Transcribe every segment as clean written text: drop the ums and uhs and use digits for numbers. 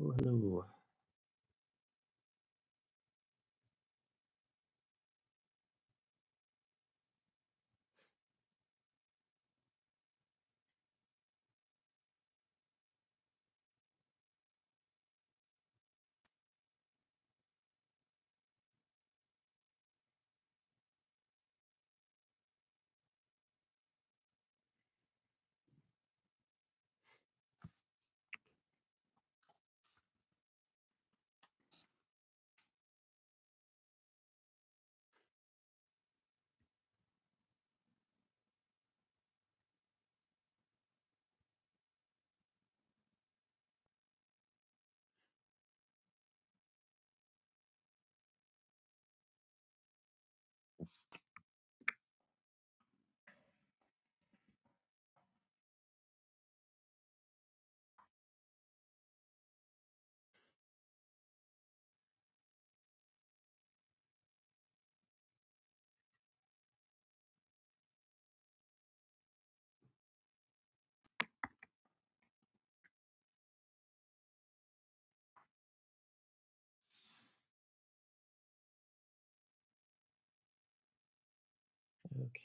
Oh, hello.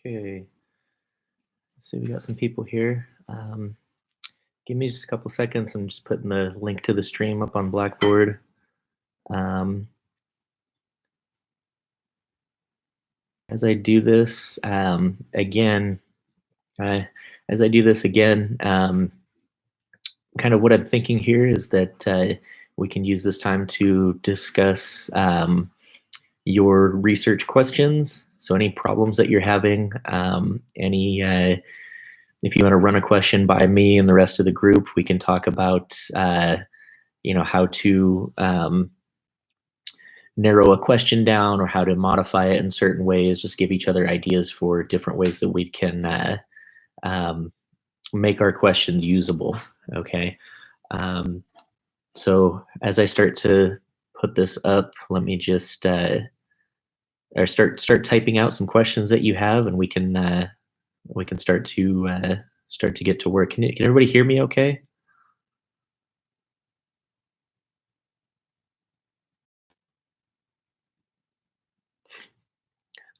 Okay, so we got some people here. Give me just a couple seconds. I'm just putting the link to the stream up on Blackboard. Um, as I do this again, uh, as I do this again, kind of what I'm thinking here is that we can use this time to discuss your research questions. So any problems that you're having, any if you want to run a question by me and the rest of the group, we can talk about how to narrow a question down or how to modify it in certain ways. Just give each other ideas for different ways that we can um, make our questions usable. Okay. Um, so as I start to put this up, let me just or start typing out some questions that you have, and we can start to get to work. Can everybody hear me? Okay.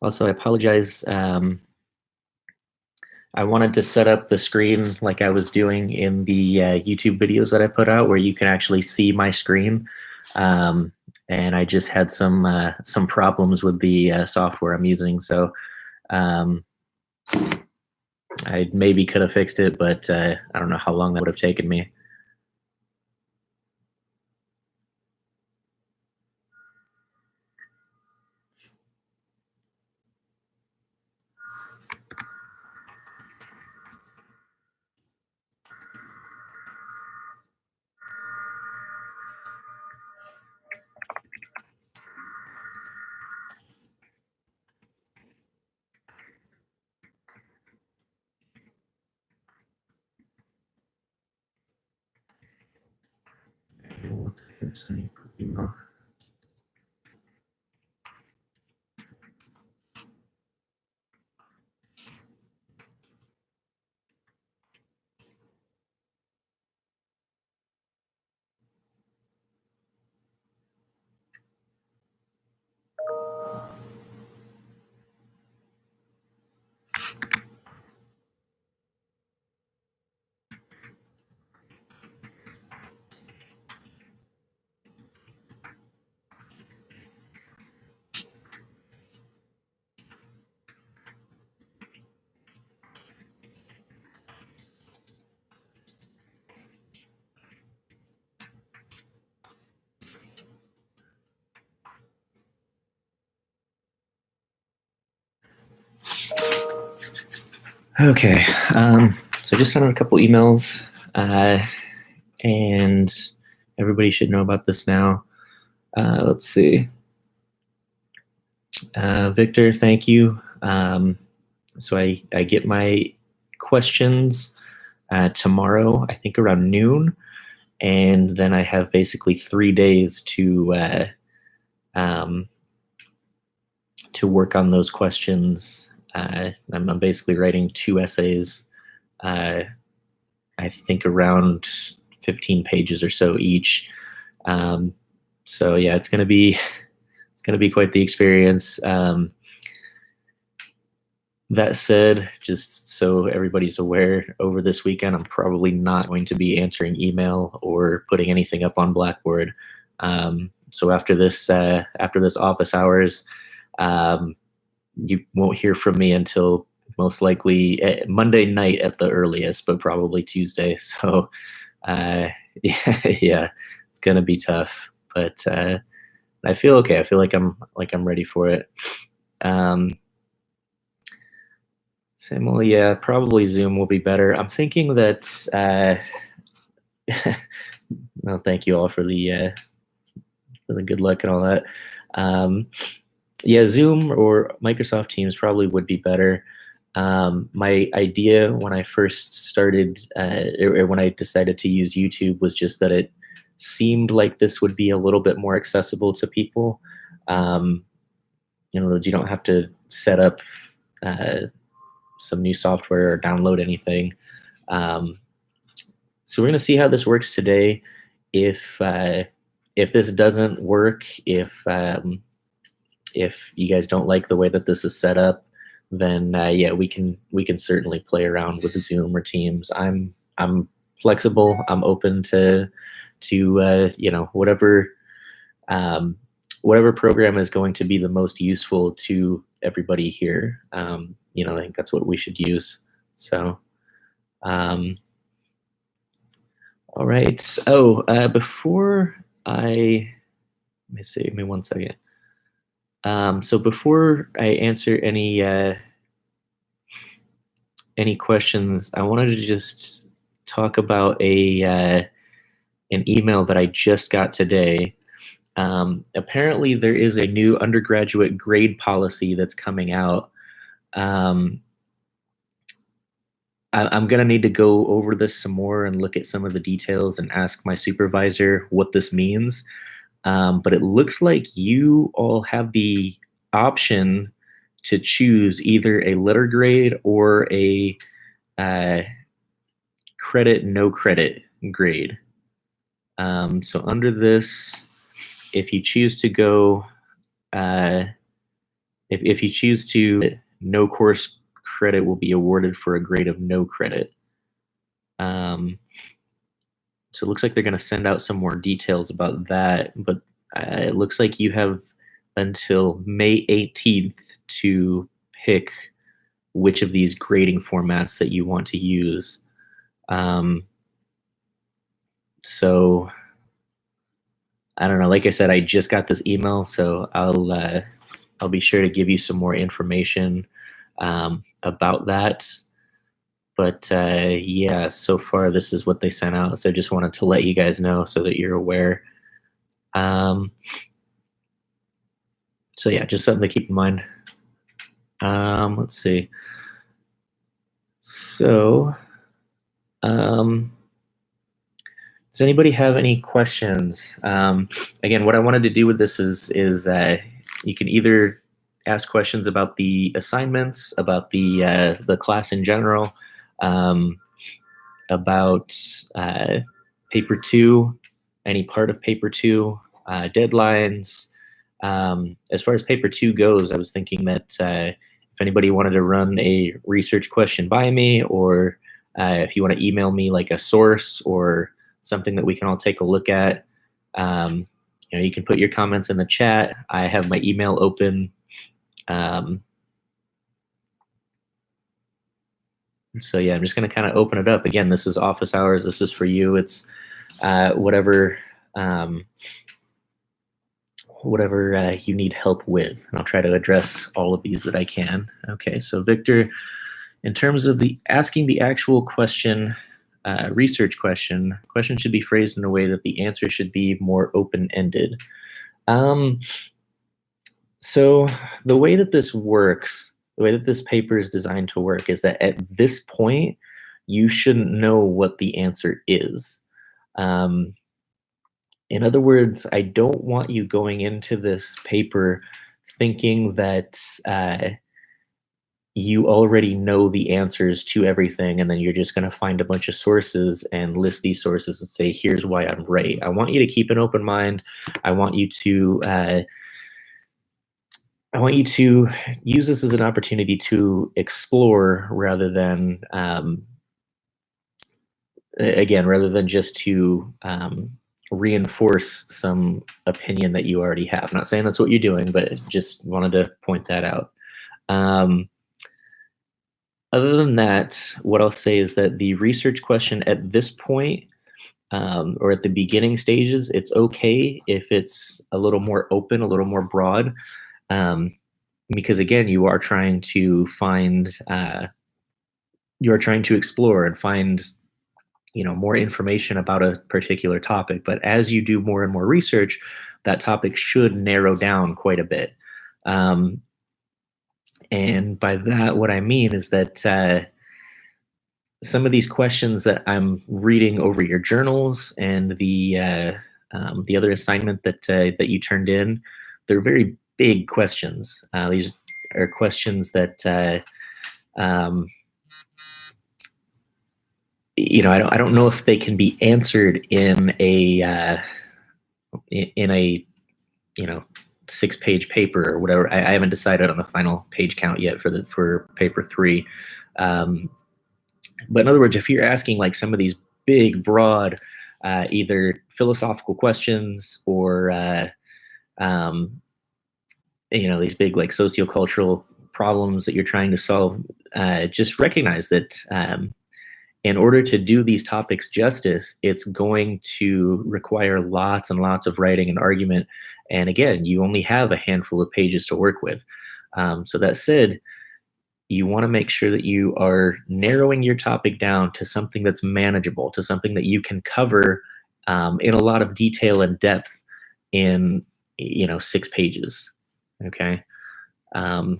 Also, I apologize. I wanted to set up the screen like I was doing in the YouTube videos that I put out, where you can actually see my screen. Um, and I just had some problems with the software I'm using, so um, I maybe could have fixed it, but I don't know how long that would have taken me. Okay, so I just sent out a couple emails, and everybody should know about this now. Let's see. Victor, thank you. So I get my questions tomorrow, I think around noon, and then I have basically 3 days um, to work on those questions. I'm basically writing 2 essays, I think around 15 pages or so each. So yeah, it's gonna be it's gonna be quite the experience. That said, just so everybody's aware, over this weekend, I'm probably not going to be answering email or putting anything up on Blackboard. So after this office hours, um, you won't hear from me until most likely Monday night at the earliest, but probably Tuesday. So yeah, it's gonna be tough, but I feel okay. I feel like I'm ready for it. Um, Well, yeah, probably Zoom will be better. I'm thinking that. No, thank you all for the good luck and all that. Um, yeah, Zoom or Microsoft Teams probably would be better. My idea when I first started, or when I decided to use YouTube, was just that it seemed like this would be a little bit more accessible to people. Um, you don't have to set up uh, some new software or download anything. Um, so we're gonna see how this works today. If if this doesn't work, if you guys don't like the way that this is set up, then yeah, we can certainly play around with Zoom or Teams. I'm flexible. I'm open to um, whatever program is going to be the most useful to everybody here. I think that's what we should use. So. Um, All right. Oh, before I let me see, give me one second. So before I answer any questions, I wanted to just talk about a an email that I just got today. Apparently, there is a new undergraduate grade policy that's coming out. Um, I'm gonna need to go over this some more and look at some of the details and ask my supervisor what this means. But it looks like you all have the option to choose either a letter grade or a uh, credit, no credit grade. So under this, if you choose to go, uh, if you choose to, no course credit will be awarded for a grade of no credit. Um, so it looks like they're going to send out some more details about that, but it looks like you have until May 18th to pick which of these grading formats that you want to use. Um, so I don't know. Like I said, I just got this email, so I'll be sure to give you some more information about that. But yeah, so far this is what they sent out. So I just wanted to let you guys know so that you're aware. Um, so yeah, just something to keep in mind. Let's see. So, um, does anybody have any questions? Again, what I wanted to do with this is you can either ask questions about the assignments, about the class in general, um, about paper two, any part of paper two, deadlines. As far as paper two goes, I was thinking that if anybody wanted to run a research question by me, or if you want to email me like a source or something that we can all take a look at, you can put your comments in the chat. I have my email open. Um, so yeah, I'm just going to kind of open it up. Again, this is office hours. This is for you. It's whatever um, you need help with, and I'll try to address all of these that I can. Okay, so Victor, in terms of the asking the actual question, research question should be phrased in a way that the answer should be more open-ended. So the way that this works, the way that this paper is designed to work, is that at this point, you shouldn't know what the answer is. Um, in other words, I don't want you going into this paper thinking that you already know the answers to everything, and then you're just going to find a bunch of sources and list these sources and say, here's why I'm right. I want you to keep an open mind. I want you to I want you to use this as an opportunity to explore rather than again, rather than just to reinforce some opinion that you already have. Not saying that's what you're doing, but just wanted to point that out. Um, Other than that, what I'll say is that the research question at this point, or at the beginning stages, it's okay if it's a little more open, a little more broad, um, because again, you are trying to explore and find, more information about a particular topic. But as you do more and more research, that topic should narrow down quite a bit. Um, and by that, what I mean is that some of these questions that I'm reading over your journals and the other assignment that you turned in, they're very big questions. These are questions that um, I don't know if they can be answered in a you know 6-page paper or whatever. I haven't decided on the final page count yet for paper 3. Um, but in other words, if you're asking like some of these big, broad, either philosophical questions or um, these big like sociocultural problems that you're trying to solve, just recognize that in order to do these topics justice, it's going to require lots and lots of writing and argument. And again, you only have a handful of pages to work with. So that said, you want to make sure that you are narrowing your topic down to something that's manageable, to something that you can cover in a lot of detail and depth in 6 pages. Okay. Um,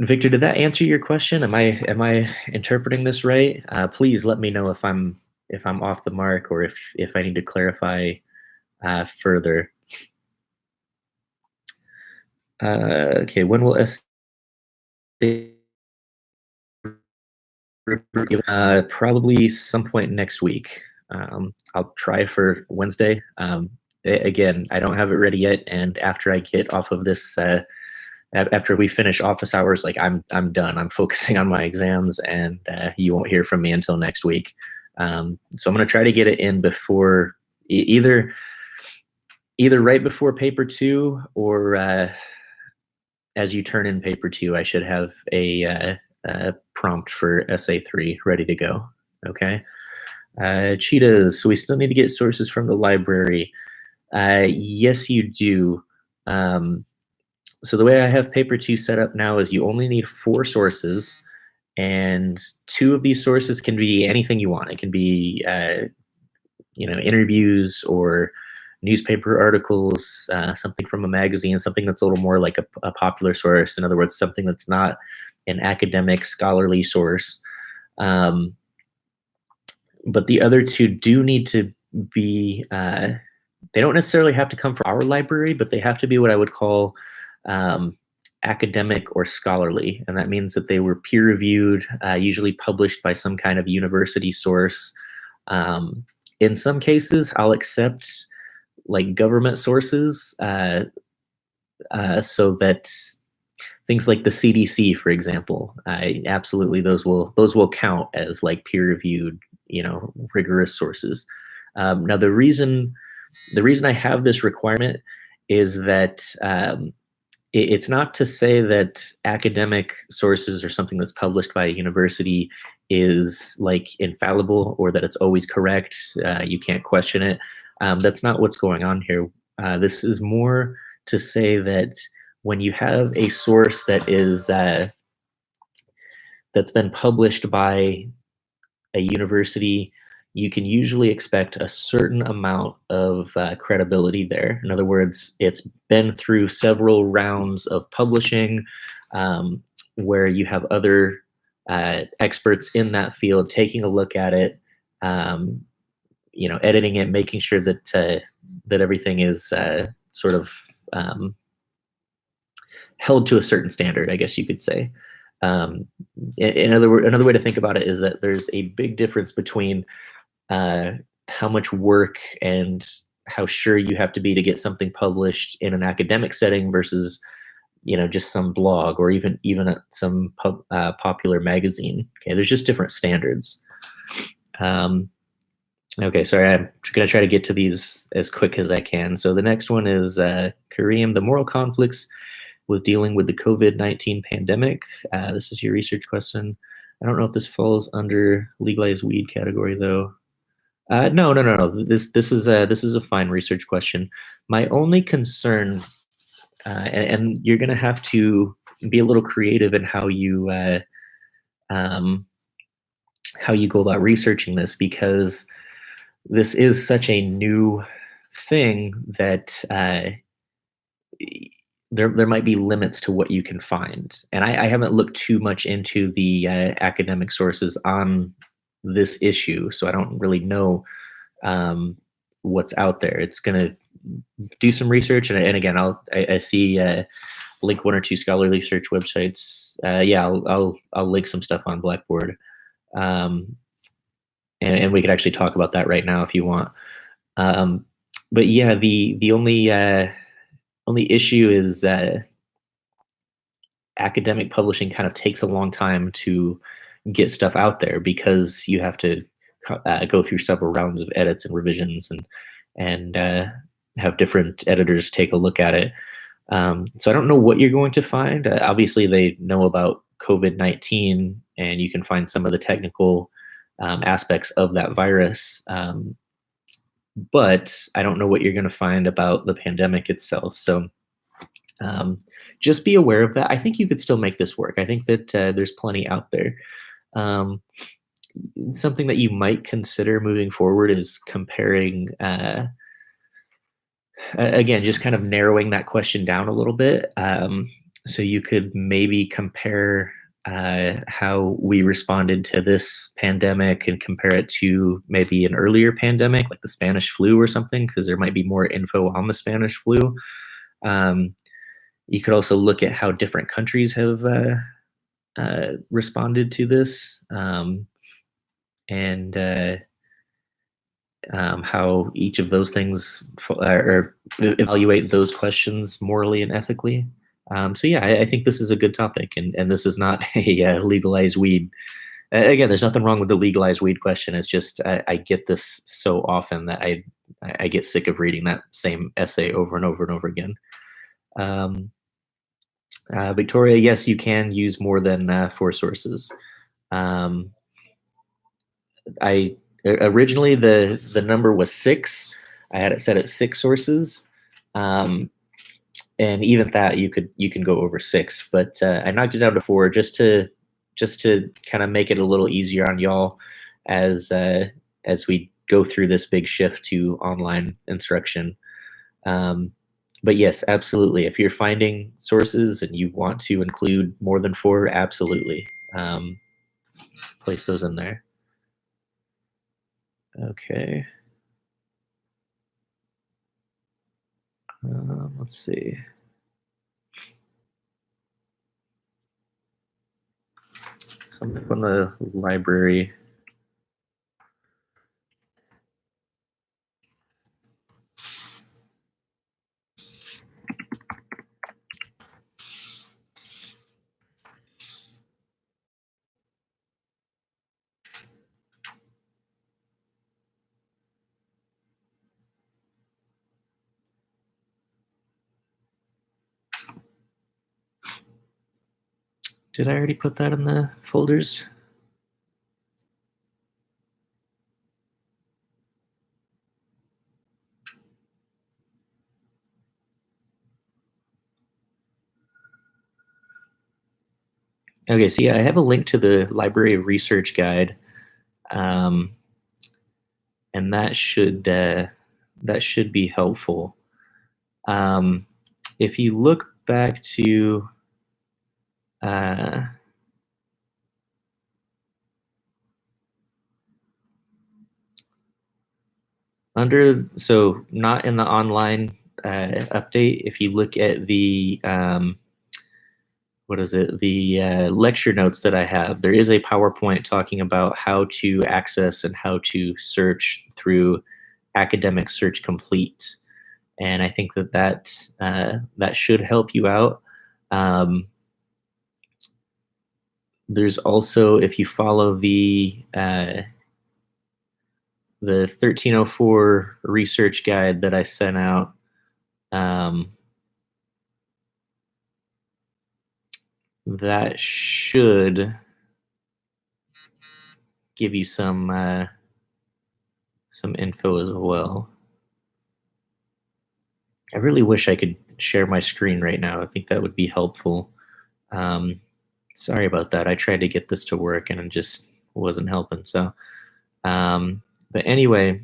Victor, did that answer your question? Am I interpreting this right? Please let me know if I'm off the mark or if I need to clarify further. Okay, when will essay probably some point next week. I'll try for Wednesday. Again, I don't have it ready yet, and after I get off of this, after we finish office hours, like I'm done. I'm focusing on my exams, and you won't hear from me until next week. So I'm going to try to get it in before either right before paper 2 or as you turn in paper 2. I should have a prompt for essay 3 ready to go. Okay. Cheetahs. So we still need to get sources from the library. Yes, you do. So the way I have paper 2 set up now is you only need 4 sources, and 2 of these sources can be anything you want. It can be interviews or newspaper articles, something from a magazine, something that's a little more like a popular source. In other words, something that's not an academic scholarly source. But the other 2 do need to be, they don't necessarily have to come from our library, but they have to be what I would call academic or scholarly. And that means that they were peer reviewed, usually published by some kind of university source. In some cases, I'll accept like government sources, so that things like the CDC, for example, absolutely those will count as like peer reviewed, rigorous sources. Now the reason I have this requirement is that it's not to say that academic sources or something that's published by a university is like infallible or that it's always correct. You can't question it. That's not what's going on here. This is more to say that when you have a source that is that's been published by a university, you can usually expect a certain amount of credibility there. In other words, it's been through several rounds of publishing, where you have other experts in that field taking a look at it, editing it, making sure that everything is sort of held to a certain standard, I guess you could say. Um, another way to think about it is that there's a big difference between uh, how much work and how sure you have to be to get something published in an academic setting versus just some blog or even some popular magazine. Okay, there's just different standards. Um, okay, sorry, I'm going to try to get to these as quick as I can. So the next one is Kareem, the moral conflicts with dealing with the COVID-19 pandemic. This is your research question. I don't know if this falls under legalized weed category though. No, no, no, no. This is a fine research question. My only concern, and you're going to have to be a little creative in um, how you go about researching this, because this is such a new thing that there might be limits to what you can find. And I haven't looked too much into the academic sources on this issue, so I don't really know um, what's out there. It's gonna do some research, and again, I see link one or two scholarly search websites. Yeah, I'll link some stuff on Blackboard, um, and we could actually talk about that right now if you want. Um, but yeah, the only issue is academic publishing kind of takes a long time to get stuff out there because you have to go through several rounds of edits and revisions and have different editors take a look at it. So I don't know what you're going to find. Obviously, they know about COVID-19, and you can find some of the technical aspects of that virus. But I don't know what you're going to find about the pandemic itself. So um, just be aware of that. I think you could still make this work. I think that there's plenty out there. Um, Something that you might consider moving forward is comparing, again, just kind of narrowing that question down a little bit. So you could maybe compare how we responded to this pandemic and compare it to maybe an earlier pandemic, like the Spanish flu or something, because there might be more info on the Spanish flu. Um, you could also look at how different countries have responded to this, and how each of those things or evaluate those questions morally and ethically. So yeah, I think this is a good topic, and this is not a legalized weed. Again, there's nothing wrong with the legalized weed question. It's just I get this so often that I get sick of reading that same essay over and over and over again. Um, Victoria, yes, you can use more than 4 sources. Um, I originally the number was 6. I had it set at 6 sources, um, and even that you can go over 6. But I knocked it down to 4 just to kind of make it a little easier on y'all as we go through this big shift to online instruction. Um, but yes, absolutely. If you're finding sources and you want to include more than 4, absolutely place those in there. Okay. Let's see. So I'm from the library. Did I already put that in the folders? Okay, so yeah, I have a link to the library research guide, um, and that should be helpful. Um, if you look back to uh, so not in the online update. If you look at the what is it? The lecture notes that I have. There is a PowerPoint talking about how to access and how to search through Academic Search Complete, and I think that should help you out. Um, there's also, if you follow the 1304 research guide that I sent out, um, that should give you some info as well. I really wish I could share my screen right now. I think that would be helpful. Um, Sorry about that. I tried to get this to work and it just wasn't helping. So, um, but anyway,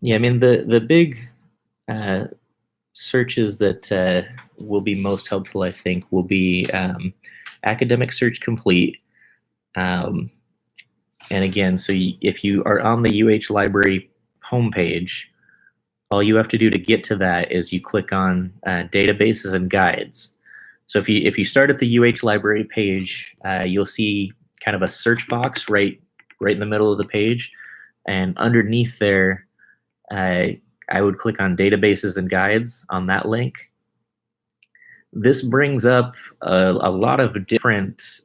yeah, I mean the big uh, searches that will be most helpful, I think, will be Academic Search Complete. Um, and again, so if you are on the UH Library homepage, all you have to do to get to that is you click on databases and guides. So if you start at the UH Library page, you'll see kind of a search box right in the middle of the page, and underneath there, I would click on databases and guides on that link. This brings up a lot of different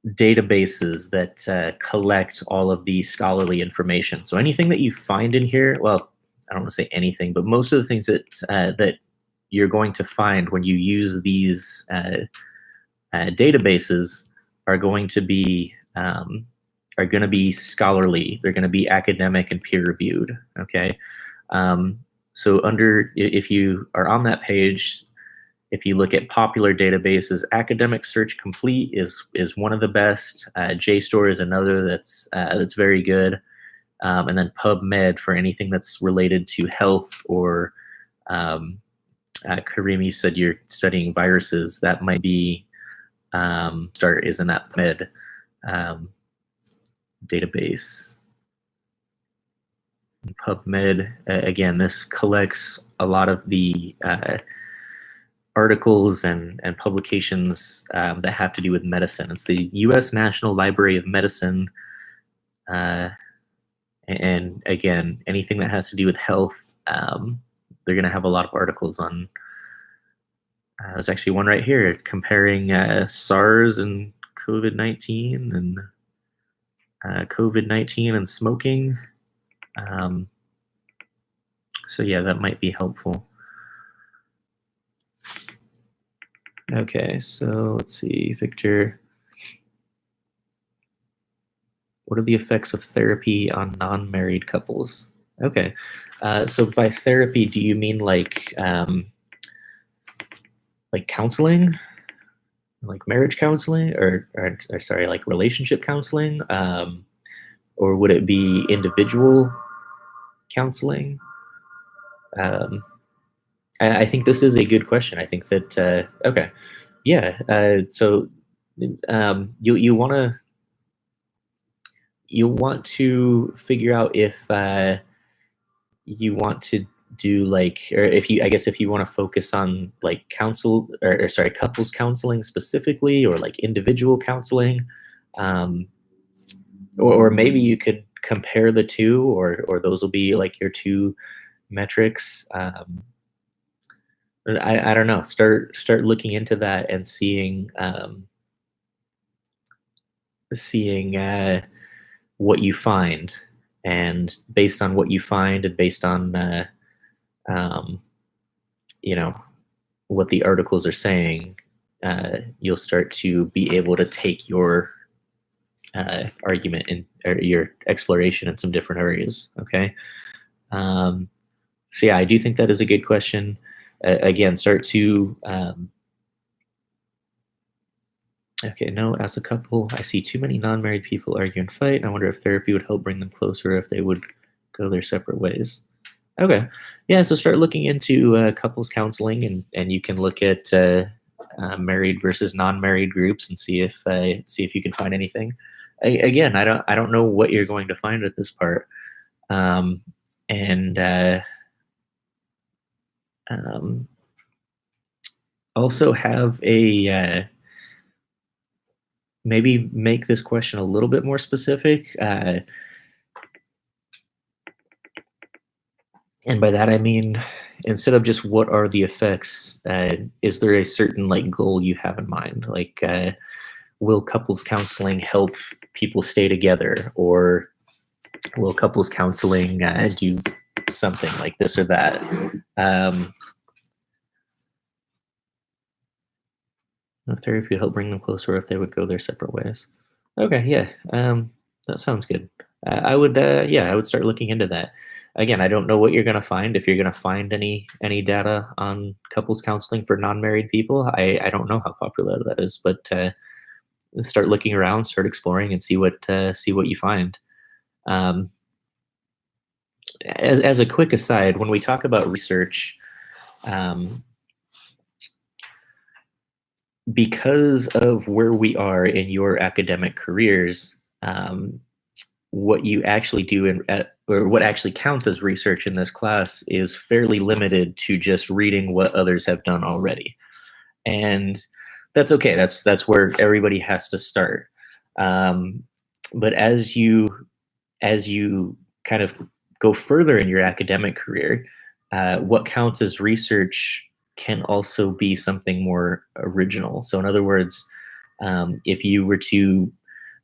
databases that collect all of the scholarly information. So anything that you find in here, well, I don't want to say anything, but most of the things that you're going to find when you use these databases are going to be scholarly. They're going to be academic and peer reviewed. Okay, so if you are on that page, if you look at popular databases, Academic Search Complete is one of the best. JSTOR is another that's very good, and then PubMed for anything that's related to health or Kareem, you said you're studying viruses. That might be start is an PubMed database. PubMed, again, this collects a lot of the articles and publications that have to do with medicine. It's the U.S. National Library of Medicine. And again, anything that has to do with health, they're going to have a lot of articles on. There's actually one right here comparing SARS and COVID-19 and COVID-19 and smoking. So yeah, that might be helpful. Okay, so let's see, Victor. What are the effects of therapy on non-married couples? Okay, so by therapy, do you mean like counseling, like marriage counseling, or sorry, like relationship counseling, or would it be individual counseling? I think this is a good question. I think that okay, yeah. So you want to figure out if you want to do or if you, I guess, if you want to focus on like or sorry, couples counseling specifically, or like individual counseling, um, or maybe you could compare the two, or those will be like your two metrics. I don't know. Start looking into that and seeing what you find, and based on what you find, and based on um, you know what the articles are saying, you'll start to be able to take your argument or your exploration in some different areas. Okay. So yeah, I do think that is a good question. Again, start to okay, no, as a couple, I see too many non-married people argue and fight. I wonder if therapy would help bring them closer, or if they would go their separate ways. Okay, yeah, so start looking into couples counseling, and you can look at married versus non-married groups and see if you can find anything. Again, I don't know what you're going to find at this part, um, and um, also have a maybe make this question a little bit more specific. And by that I mean, instead of just what are the effects, is there a certain like goal you have in mind? Like, will couples counseling help people stay together, or will couples counseling do something like this or that? Um, if therapy would help bring them closer, or if they would go their separate ways. Okay, yeah, that sounds good. Yeah, I would start looking into that. Again, I don't know what you're gonna find. If you're gonna find any data on couples counseling for non-married people, I don't know how popular that is, but start looking around, start exploring, and see what you find. Um, as a quick aside, when we talk about research, um, because of where we are in your academic careers, what you actually do or what actually counts as research in this class is fairly limited to just reading what others have done already, and that's okay. That's where everybody has to start. Um, but as you kind of go further in your academic career, what counts as research can also be something more original. So, in other words, if you were to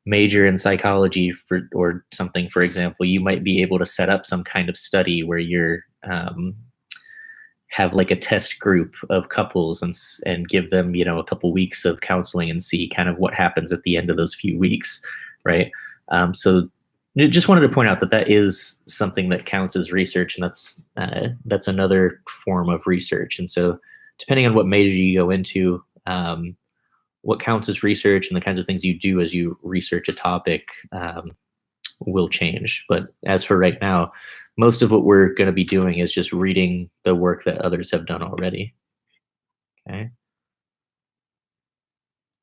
major in psychology or something, for example, you might be able to set up some kind of study where you're have like a test group of couples and give them a couple weeks of counseling and see kind of what happens at the end of those few weeks, right? So just wanted to point out that that is something that counts as research, and that's another form of research. And so depending on what major you go into, what counts as research and the kinds of things you do as you research a topic will change. But as for right now, most of what we're going to be doing is just reading the work that others have done already. Okay.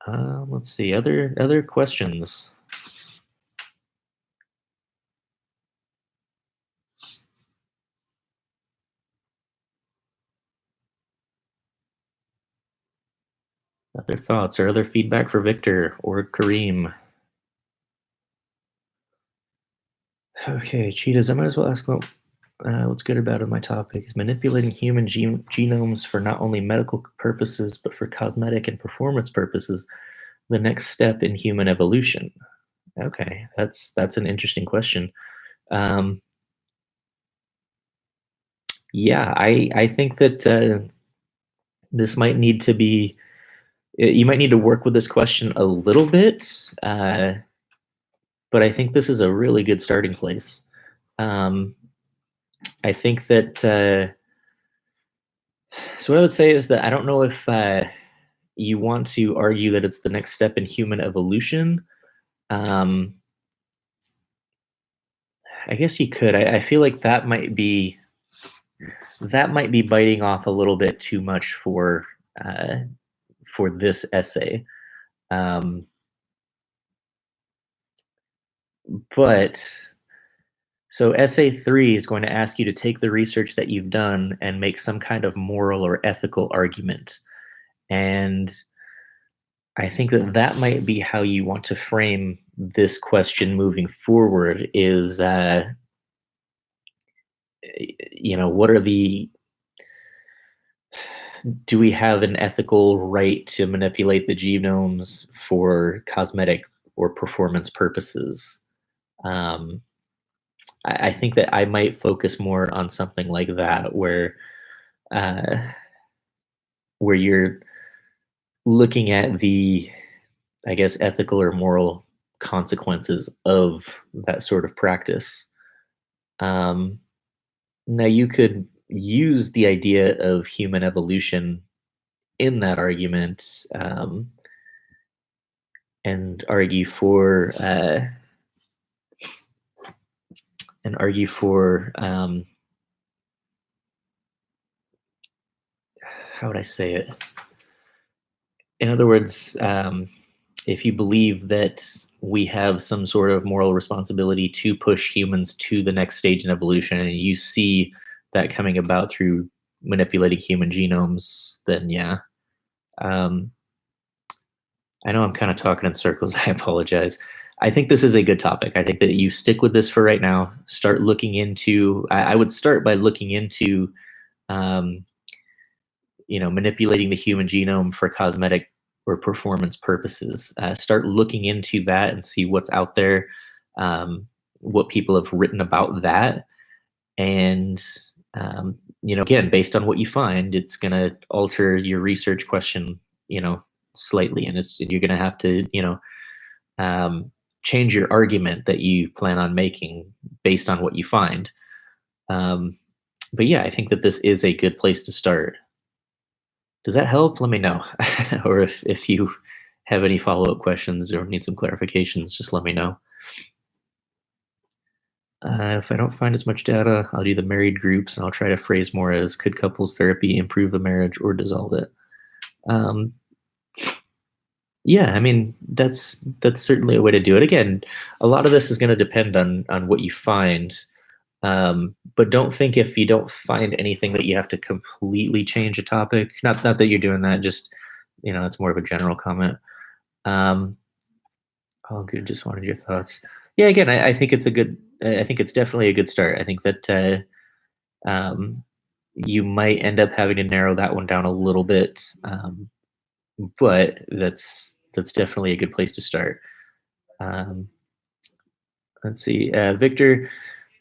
Let's see. Other questions. Other thoughts or other feedback for Victor or Kareem? Okay, cheetahs. I might as well ask about what's good about it. My topic is manipulating human genomes for not only medical purposes but for cosmetic and performance purposes. The next step in human evolution. Okay, that's an interesting question. Um, yeah, I think that this might need to be you might need to work with this question a little bit, but I think this is a really good starting place. Um, I think that so what I would say is that I don't know if you want to argue that it's the next step in human evolution. Um, I guess you could. I feel like that might be biting off a little bit too much for this essay. Um, but so essay 3 is going to ask you to take the research that you've done and make some kind of moral or ethical argument. And I think that that might be how you want to frame this question moving forward is what are the do we have an ethical right to manipulate the genomes for cosmetic or performance purposes? Um, I think that I might focus more on something like that, uh, where you're looking at the, I guess, ethical or moral consequences of that sort of practice. Um, Now, you could use the idea of human evolution in that argument, and argue for how would I say it? In other words, if you believe that we have some sort of moral responsibility to push humans to the next stage in evolution, and you see that coming about through manipulating human genomes, then yeah. Um, I know I'm kind of talking in circles. I apologize. I think this is a good topic. I think that you stick with this for right now. Start looking into. I would start by looking into, um, manipulating the human genome for cosmetic or performance purposes. Start looking into that and see what's out there, what people have written about that, and again, based on what you find, it's going to alter your research question, slightly, and you're going to have to, um, change your argument that you plan on making based on what you find. Um, but yeah, I think that this is a good place to start. Does that help? Let me know. Or if you have any follow-up questions or need some clarifications, just let me know. If I don't find as much data, I'll do the married groups and I'll try to phrase more as could couples therapy improve the marriage or dissolve it? Um, yeah, I mean that's certainly a way to do it. Again, a lot of this is going to depend on what you find. But don't think if you don't find anything that you have to completely change a topic. Not that you're doing that. Just it's more of a general comment. Um, all good. Just wanted your thoughts. Yeah, again, I think it's a good. I think it's definitely a good start. I think that you might end up having to narrow that one down a little bit, but that's definitely a good place to start. Um, let's see, Victor.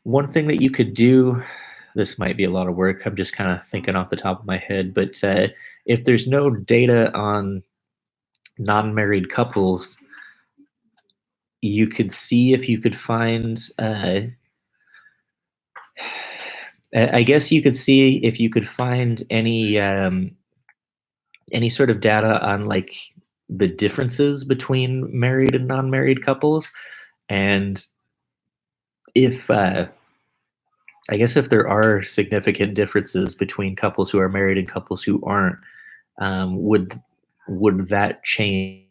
One thing that you could do, this might be a lot of work. I'm just kind of thinking off the top of my head, but if there's no data on non-married couples, you could see if you could find. I guess you could see if you could find any sort of data on like the differences between married and non-married couples, and if I guess if there are significant differences between couples who are married and couples who aren't, would that change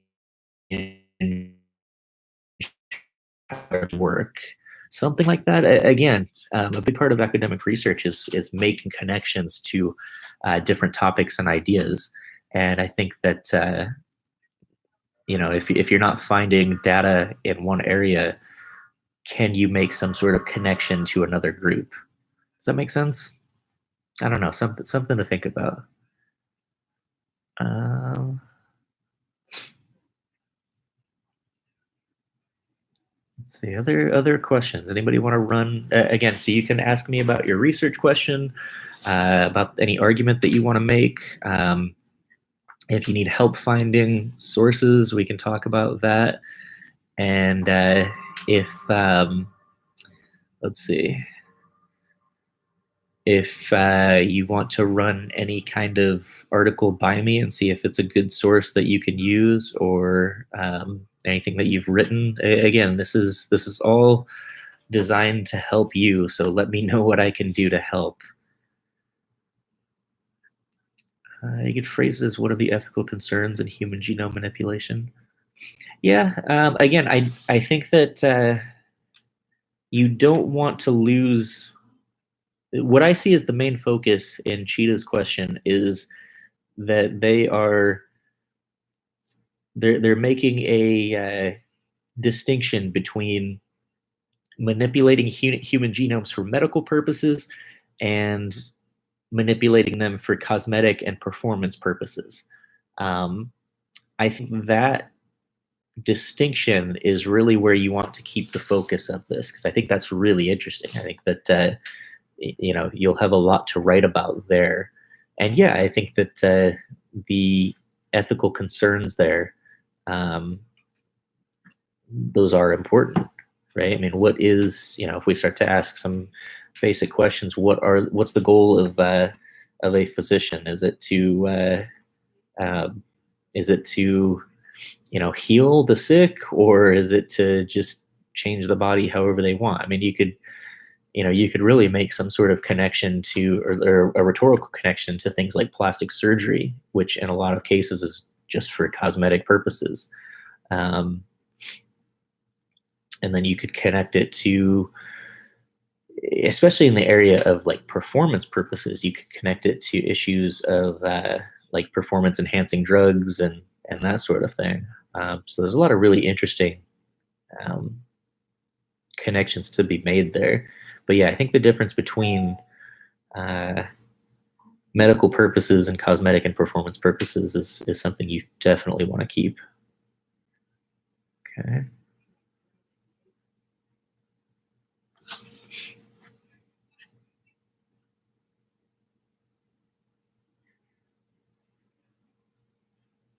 work? Something like that. Again, a big part of academic research is making connections to different topics and ideas, and I think that if you're not finding data in one area, can you make some sort of connection to another group? Does that make sense? I don't know, something to think about. Um, let's see, other questions. Anybody want to run again? So you can ask me about your research question, about any argument that you want to make. If you need help finding sources, we can talk about that. And if let's see, if you want to run any kind of article by me and see if it's a good source that you can use, or anything that you've written, again, this is all designed to help you. So let me know what I can do to help. You could phrase it as what are the ethical concerns in human genome manipulation? Yeah. Again, I think that you don't want to lose. What I see as the main focus in Cheetah's question is that they're making a distinction between manipulating human genomes for medical purposes and manipulating them for cosmetic and performance purposes. Um, I think that distinction is really where you want to keep the focus of this, because I think that's really interesting. I think that you'll have a lot to write about there, and yeah, I think that the ethical concerns there, um, those are important, right? I mean, what is, if we start to ask some basic questions, what's the goal of a physician? Um, is it to heal the sick, or is it to just change the body however they want? I mean, you could really make some sort of connection to, or a rhetorical connection to things like plastic surgery, which in a lot of cases is just for cosmetic purposes. Um, and then you could connect it to, especially in the area of like performance purposes, you could connect it to issues of like performance enhancing drugs and that sort of thing. So there's a lot of really interesting um, connections to be made there. But yeah, I think the difference between uh, medical purposes and cosmetic and performance purposes is something you definitely want to keep. Okay.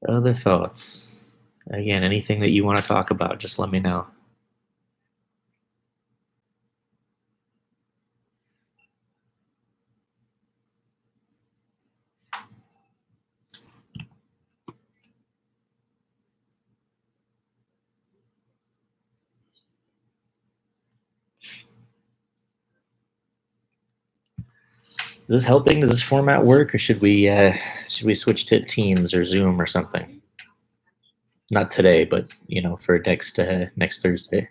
Other thoughts? Again, anything that you want to talk about, just let me know. Is this helping? Does this format work, or should we switch to Teams or Zoom or something? Not today, but for next Thursday.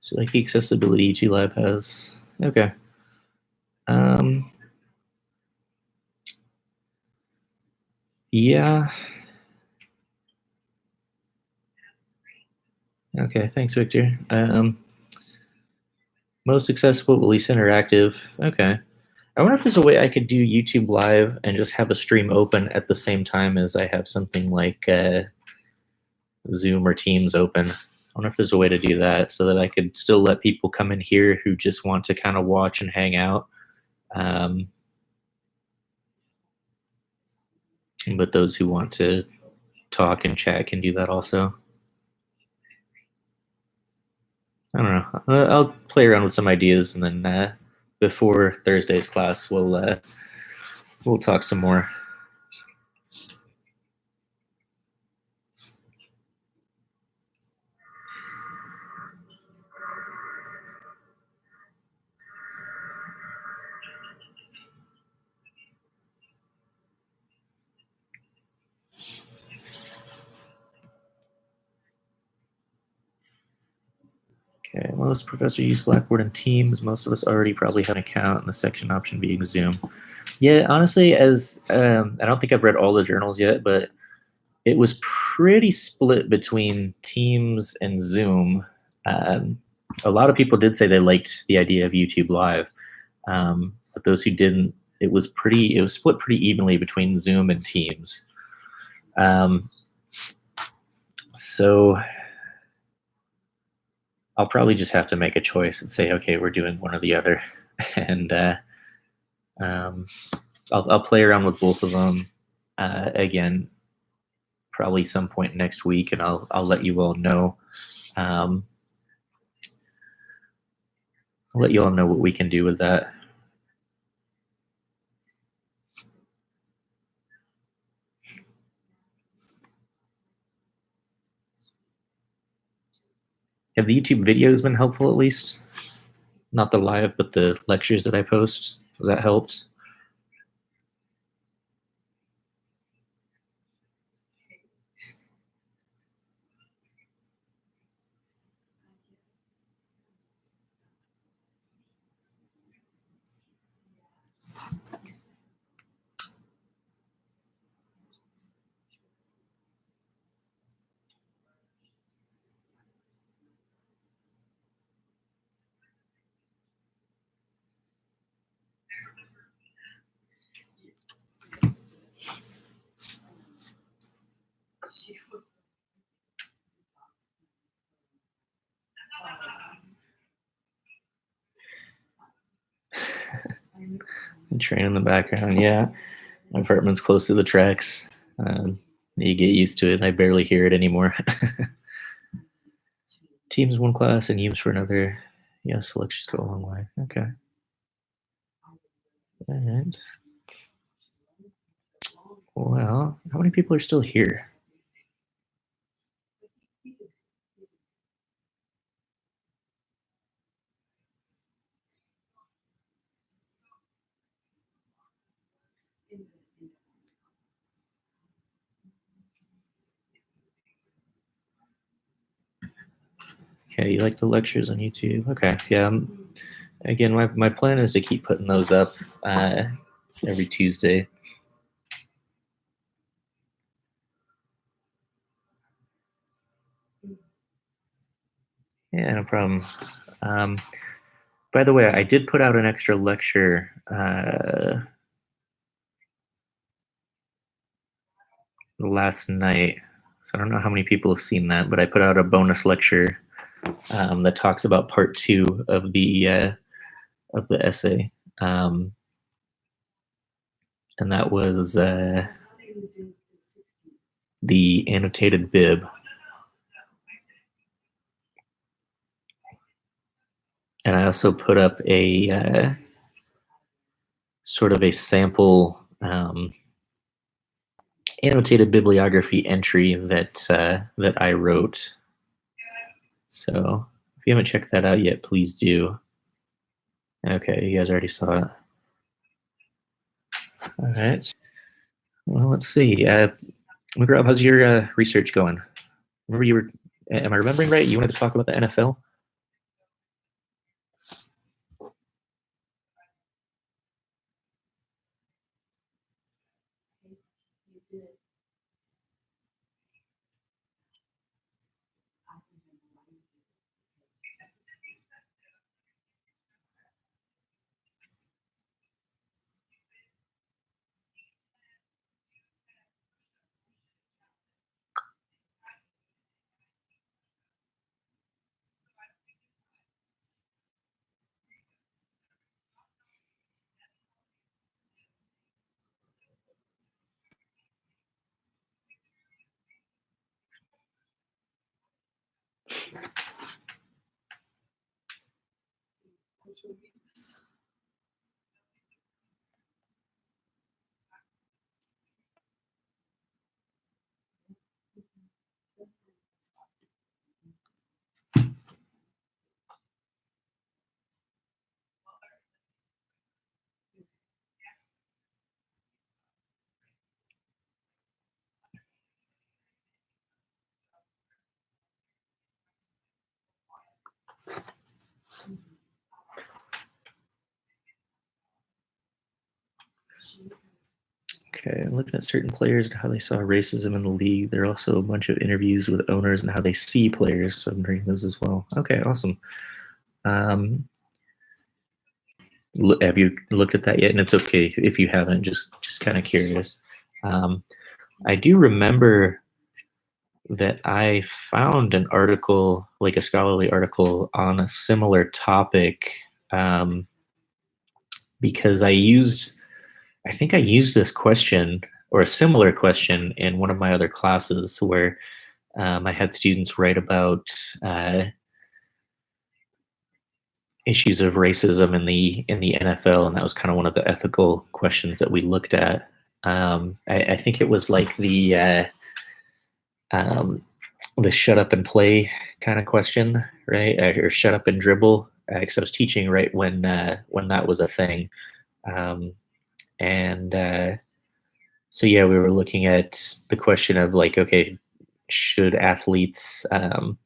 So like the accessibility EG Lab has. Okay. Um, yeah. Okay. Thanks, Victor. Most accessible, but least interactive. Okay. I wonder if there's a way I could do YouTube Live and just have a stream open at the same time as I have something like Zoom or Teams open. I wonder if there's a way to do that so that I could still let people come in here who just want to kind of watch and hang out. Um, but those who want to talk and chat can do that also. I don't know. I'll play around with some ideas, and then before Thursday's class, we'll talk some more. Okay, most professors use Blackboard and Teams. Most of us already probably have an account, and the section option being Zoom. Yeah, honestly, as I don't think I've read all the journals yet, but it was pretty split between Teams and Zoom. Um, a lot of people did say they liked the idea of YouTube Live, but those who didn't, it was split pretty evenly between Zoom and Teams. So I'll probably just have to make a choice and say, okay, we're doing one or the other, and um, I'll play around with both of them again, probably some point next week, and I'll let you all know. Um, I'll let you all know what we can do with that. Have the YouTube videos been helpful at least? Not the live, but the lectures that I post. Does that helps? Train in the background, yeah. My apartment's close to the tracks. You get used to it. I barely hear it anymore. Teams one class and Eames for another. Yes, lectures go a long way. Okay. All right. Well, how many people are still here? Okay, you like the lectures on YouTube? Okay, yeah. Again, my plan is to keep putting those up every Tuesday. Yeah, no problem. By the way, I did put out an extra lecture last night. So I don't know how many people have seen that, but I put out a bonus lecture that talks about part 2 of the essay, and that was the annotated bib. And I also put up a sort of a sample annotated bibliography entry that I wrote. So if you haven't checked that out yet, please do. Okay, you guys already saw it. All right. Well, let's see. McGraw, how's your research going? Remember you were, am I remembering right? You wanted to talk about the NFL? Okay, looking at certain players and how they saw racism in the league. There are also a bunch of interviews with owners and how they see players. So I'm reading those as well. Okay, awesome. Have you looked at that yet? And it's okay if you haven't. Just kind of curious. I do remember that I found an article, like a scholarly article, on a similar topic because I think I used this question or a similar question in one of my other classes where I had students write about issues of racism in the NFL, and that was kind of one of the ethical questions that we looked at. I think it was like the shut up and play kind of question, right? Or shut up and dribble. because I was teaching right when that was a thing. Um, and so yeah, we were looking at the question of like, okay, should athletes um,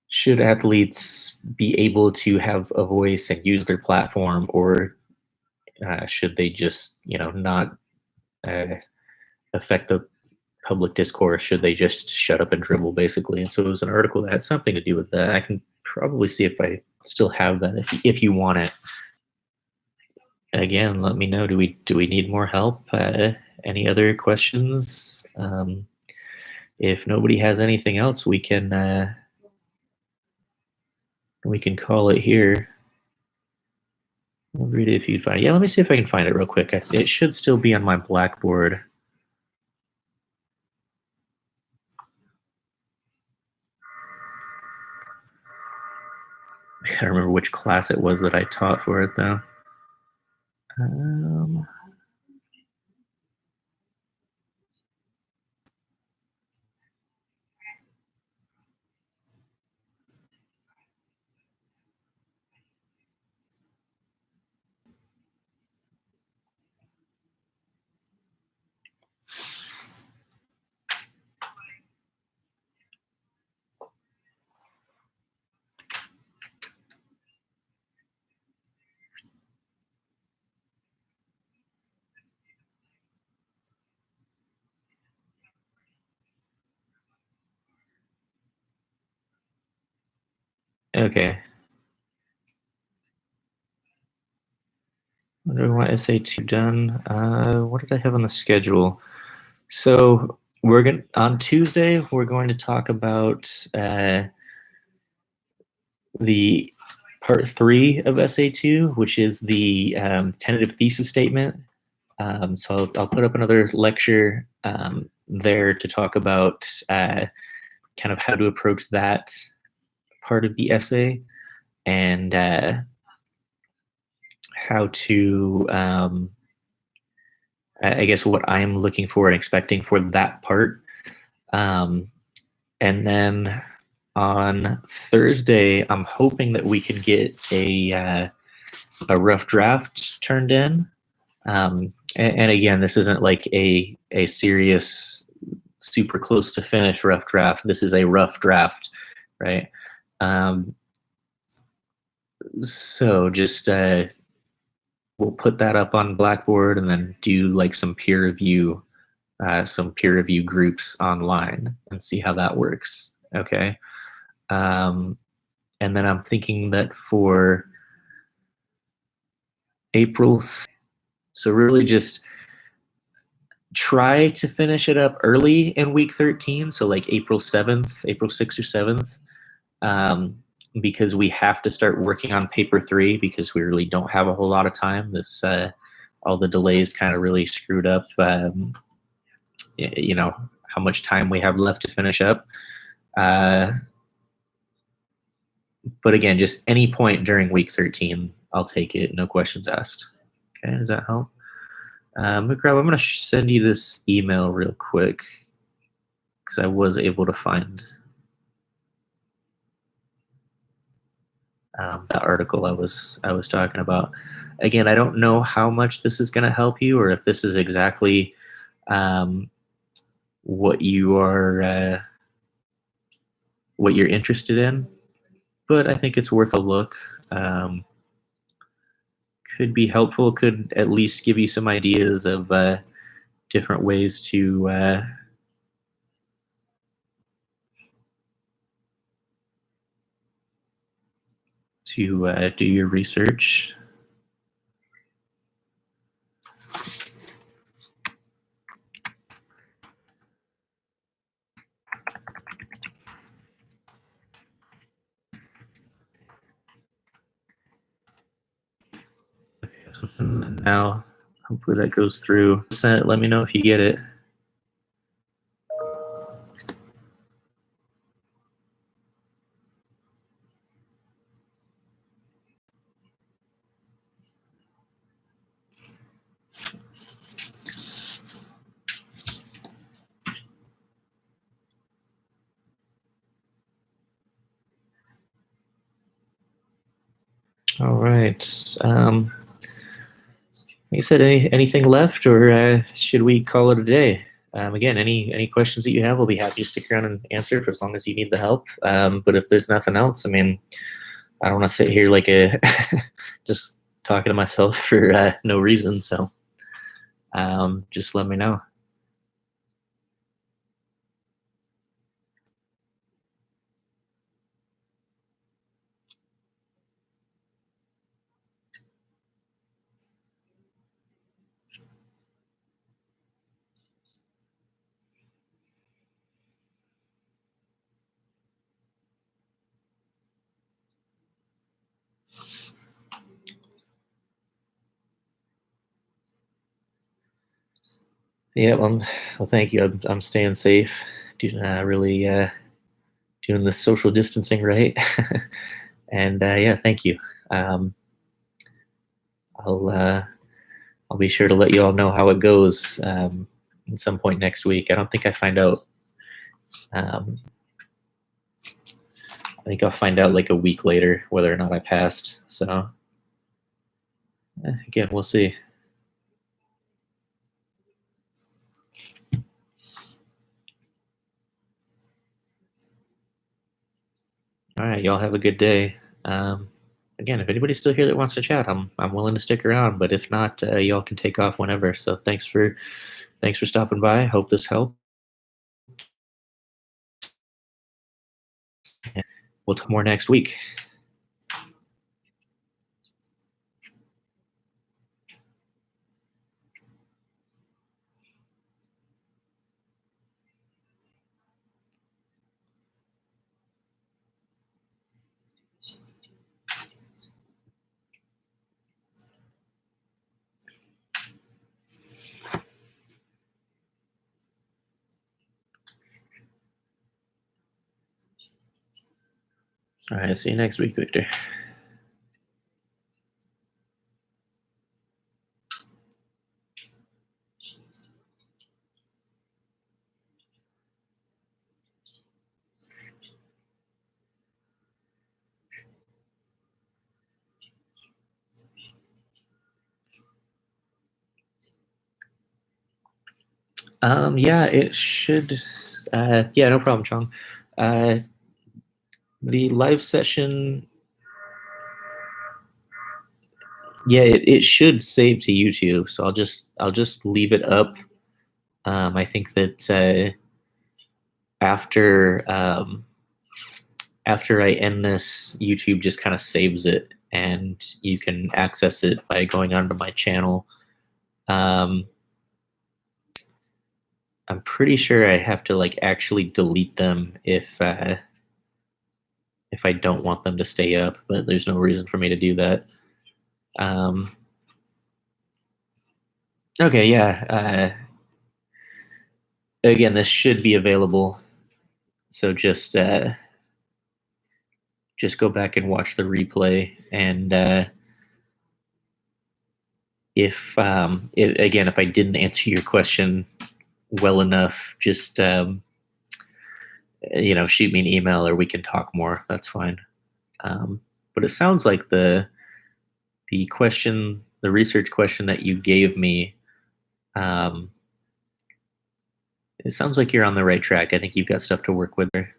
should athletes be able to have a voice and use their platform, or should they just not uh, affect the public discourse? Should they just shut up and dribble, basically? And so it was an article that had something to do with that. I can probably see if I still have that if you want it. Again, let me know. Do we need more help? Any other questions? If nobody has anything else, we can call it here. I'll read it if you find it. Yeah, let me see if I can find it real quick. It should still be on my Blackboard. I can't remember which class it was that I taught for it though. Um, okay. What do I want SA2 done? What did I have on the schedule? So we're going on Tuesday. We're going to talk about the part 3 of SA2, which is the tentative thesis statement. So I'll put up another lecture there to talk about kind of how to approach that part of the essay, and how to I guess what I'm looking for and expecting for that part. Um, and then on Thursday, I'm hoping that we could get a rough draft turned in. And again, this isn't like a serious, super close to finish rough draft. This is a rough draft, right? So just we'll put that up on Blackboard and then do like some peer review groups online and see how that works. Okay. Um, and then I'm thinking that for April, so really just try to finish it up early in week 13. So like April 7th, April 6th or 7th, because we have to start working on paper 3 because we really don't have a whole lot of time. All the delays kind of really screwed up, how much time we have left to finish up. But again, just any point during week 13, I'll take it. No questions asked. Okay, does that help? McGraw, I'm going to send you this email real quick because I was able to find that article I was talking about. Again, I don't know how much this is going to help you, or if this is exactly what you're interested in, but I think it's worth a look. Could be helpful. Could at least give you some ideas of different ways to do your research. Now, hopefully that goes through. Let me know if you get it. All right. Like I said, anything left, or should we call it a day? Again, any questions that you have, we'll be happy to stick around and answer for as long as you need the help. But if there's nothing else, I mean, I don't want to sit here like a just talking to myself for no reason. So just let me know. Yeah, well, thank you. I'm staying safe. Really doing the social distancing right. And yeah, thank you. Um, I'll I'll be sure to let you all know how it goes at some point next week. I don't think I find out. Um, I think I'll find out like a week later whether or not I passed. So again, we'll see. All right, y'all have a good day. Um, Again, if anybody's still here that wants to chat, I'm willing to stick around. But if not, y'all can take off whenever. So thanks for stopping by. Hope this helped. We'll talk more next week. All right, see you next week, Victor. Yeah, it should. Yeah, no problem, Chong. Uh, the live session, yeah, it should save to YouTube. So I'll just leave it up. I think that after after I end this, YouTube just kind of saves it, and you can access it by going onto my channel. Um, I'm pretty sure I have to like actually delete them if I don't want them to stay up, but there's no reason for me to do that. Um, okay, yeah. Again, this should be available, so just go back and watch the replay. And again, if I didn't answer your question well enough, just shoot me an email or we can talk more. That's fine. But it sounds like the research question that you gave me, um, it sounds like you're on the right track. I think you've got stuff to work with there.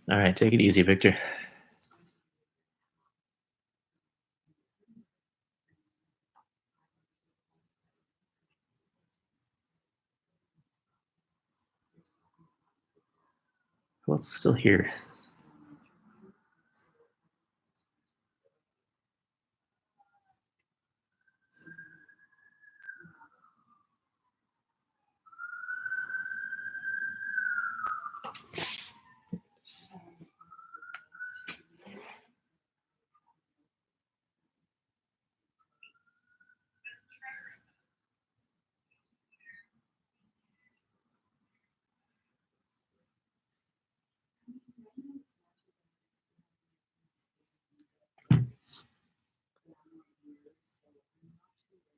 All right, take it easy, Victor. Who else is still here?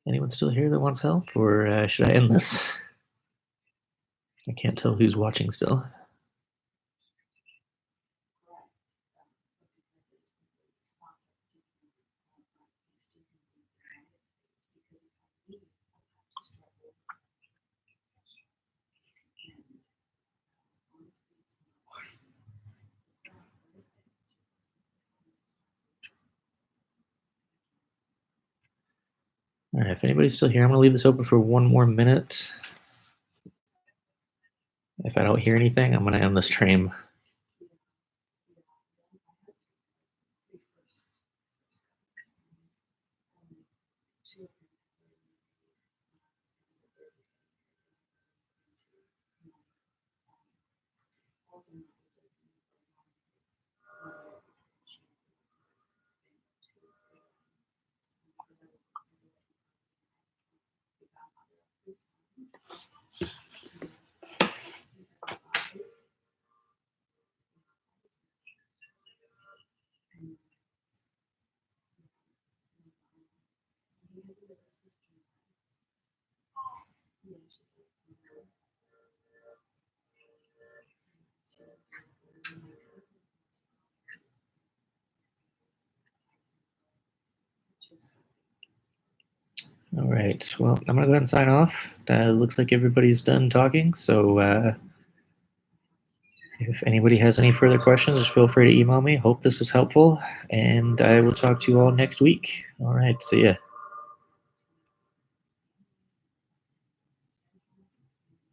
Anyone still here that wants help, or should I end this? I can't tell who's watching still. All right, if anybody's still here, I'm gonna leave this open for one more minute. If I don't hear anything, I'm gonna end the stream. All right. Well, I'm gonna go ahead and sign off. Looks like everybody's done talking. So if anybody has any further questions, just feel free to email me. Hope this was helpful, and I will talk to you all next week. All right. See ya.